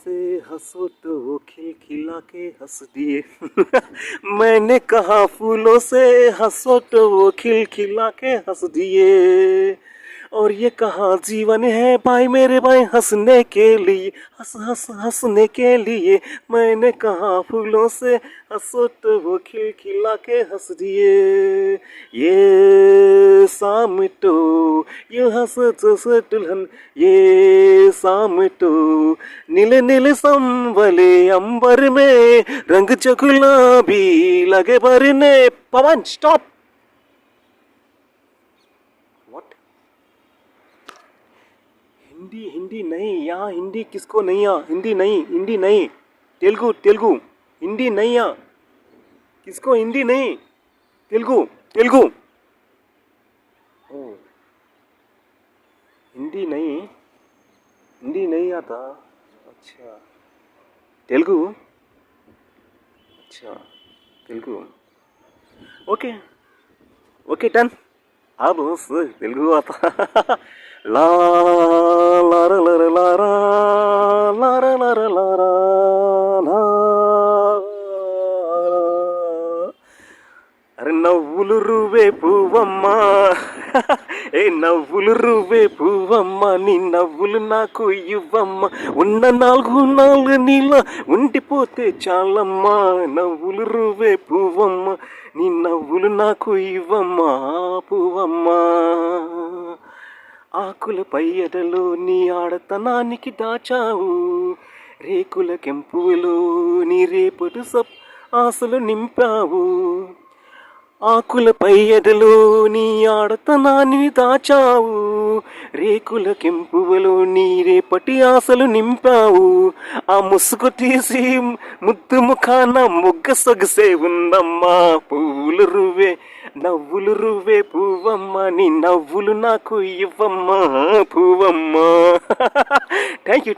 से हंसो तो वो खिलखिला के हंस दिए मैंने कहा फूलों से हंसो तो वो खिलखिला के हंस दिए और ये कहा जीवन है भाई मेरे भाई हंसने के लिए हंस हंस हंसने के लिए मैंने कहा फूलों से हंसो तो वो खिलखिला के हंस दिए ये शाम तो ये हंस से दुल्हन ये शाम तो नीले नीले संवले अंबर में रंग चकुला भी लगे भरने पवन स्टॉप व्हाट हिंदी हिंदी नहीं यहाँ हिंदी किसको नहीं आ हिंदी नहीं तेलुगु तेलुगु हिंदी नहीं आ किसको हिंदी नहीं तेलुगु तेलुगु ओ हिंदी नहीं आता अच्छा तेलुगु अच्छा तेलुगु ओके ओके डन हाँ बस तेलुगु आता ला ला रा ला रा ला रा ला रा ला रा ला रा లా. అరే నవ్వులు రువే పువ్వమ్మ ఏ నవ్వులు రువే పువ్వమ్మ నీ నవ్వులు నాకు ఇవ్వమ్మ ఉన్న నాలుగు నీళ్ళ ఉండిపోతే చాలమ్మా నవ్వులు రువే పువ్వమ్మ నీ నవ్వులు నాకు ఇవ్వమ్మ పువ్వమ్మ ఆకులపై ఎదలో నీ ఆడతనానికి దాచావు రేకుల కెంపులో నీ రేపటి ఆశలు నింపావు ఆకులపై ఎదలో నీ ఆడతనాన్ని దాచావు రేకుల కెంపువలో నీ రేపటి ఆశలు నింపావు ఆ ముసుగు తీసి ముద్దు ముఖాన మొగ్గ సొగసే ఉందమ్మా పువ్వులు రువ్వే నవ్వులు రువ్వే పువ్వమ్మ నీ నవ్వులు నాకు ఇవ్వమ్మా పువ్వమ్మ థ్యాంక్ యూ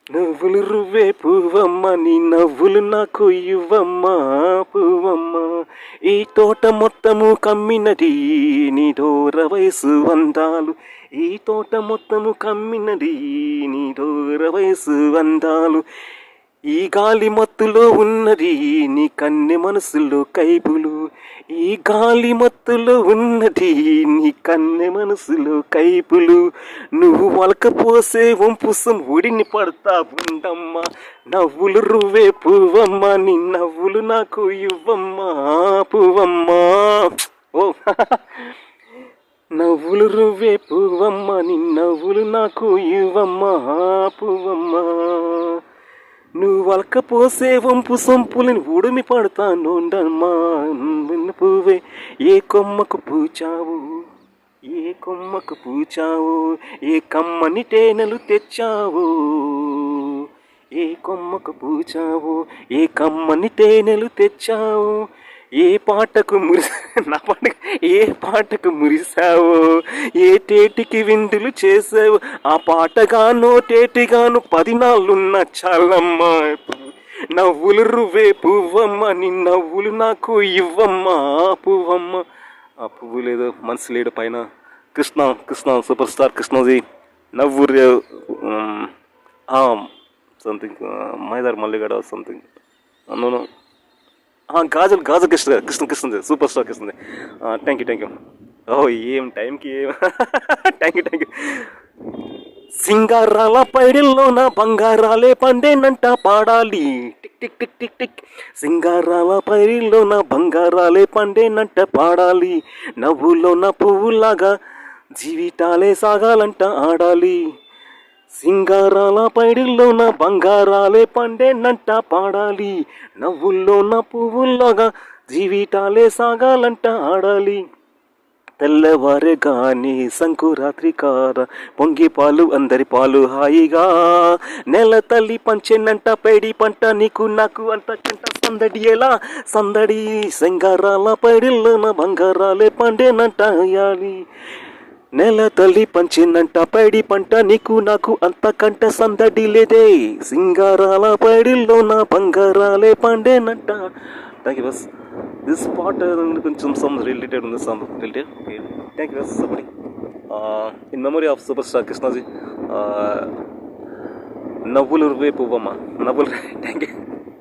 నవ్వులు రువ్వే పువ్వమ్మ నీ నవ్వులు నాకు ఇవ్వమ్మా పువ్వమ్మ ఈ తోట మొత్తము కమ్మినది నీ దూర వయసు అందాలు ఈ తోట మొత్తము కమ్మినది నీ దూర వయసు అందాలు ఈ గాలి మత్తులో ఉన్నది నీ కన్నె మనసులో కైపులు ఈ గాలి మత్తులో ఉన్నది నీ కన్నె మనసులో కైపులు నువ్వు వలకపోసే వంపుసం ఒడిని పడతా ఉండమ్మా నవ్వులు రువ్వే పువ్వమ్మ నీ నవ్వులు నాకు ఇవ్వమ్మా పువ్వమ్మ ఓ నవ్వులు రువ్వే పువ్వమ్మ నీ నవ్వులు నాకు ఇవ్వమ్మా పువ్వమ్మ నువ్వు వలకపోసే వంపు సొంపులని ఉడిమి పడతానుండమ్మా పువ్వే ఏ కొమ్మకు పూచావు ఏ కొమ్మకు పూచావు ఏ కమ్మని తేనెలు తెచ్చావు ఏ కొమ్మకు పూచావు ఏ కమ్మని తేనెలు తెచ్చావు ఏ పాటకు నా పాటకు ఏ పాటకు మురిసావు ఏ టేటికి విందులు చేసావు ఆ పాటగానో టేటిగాను 10 నాళ్ళున్న చాలమ్మా నవ్వులు రువ్వే పువ్వమ్మ నీ నవ్వులు నాకు ఇవ్వమ్మా పువ్వమ్మ ఆ పువ్వు లేదు మనసు లేడు పైన కృష్ణ సూపర్ స్టార్ కృష్ణజీ నవ్వురు సంథింగ్ మైదార్ మల్లిగడ సంథింగ్ అన్నోను గాజు Krishna super star Krishna thank you ఓ ఏం టైంకి ఏం థ్యాంక్ యూ సింగారాల పైడిల్లోన బంగారాలే పండేనంట పాడాలి tick tick tick tick tick సింగారాల పైడిల్లోన బంగారాలే పండేనంట పాడాలి నవ్వులోన పువ్వులాగా జీవితాలే సాగాలంట ఆడాలి సింగారాల పైడిల్లోన బంగారాలే పండేనంట పాడాలి నవ్వుల్లోన పువ్వుల్లాగా జీవితాలే సాగాలంట ఆడాలి తెల్లవారే గాని సంకురాత్రి కార పొంగి పాలు అందరి పాలు హాయిగా నెల తల్లి పంచెనంట పైడి పంట నీకు నాకు అంత కంట సందడి ఎలా సందడి సింగారాల పైడిల్లోన బంగారాలే పండేనంట అయ్యాలి నెల తల్లి పంచినంట పైడి పంట నీకు నాకు అంతకంట సందడి లేదే సింగారాల పైడిల్లోన బంగారాలే పండేనంట thank you boss this part కొంచెం సమ్ రిలేటెడ్ ఉంది some related okay thank you boss సబడి in memory of super star Krishnaji నవ్వులు రువే పువ్వమ్మ నవ్వులు థ్యాంక్ యూ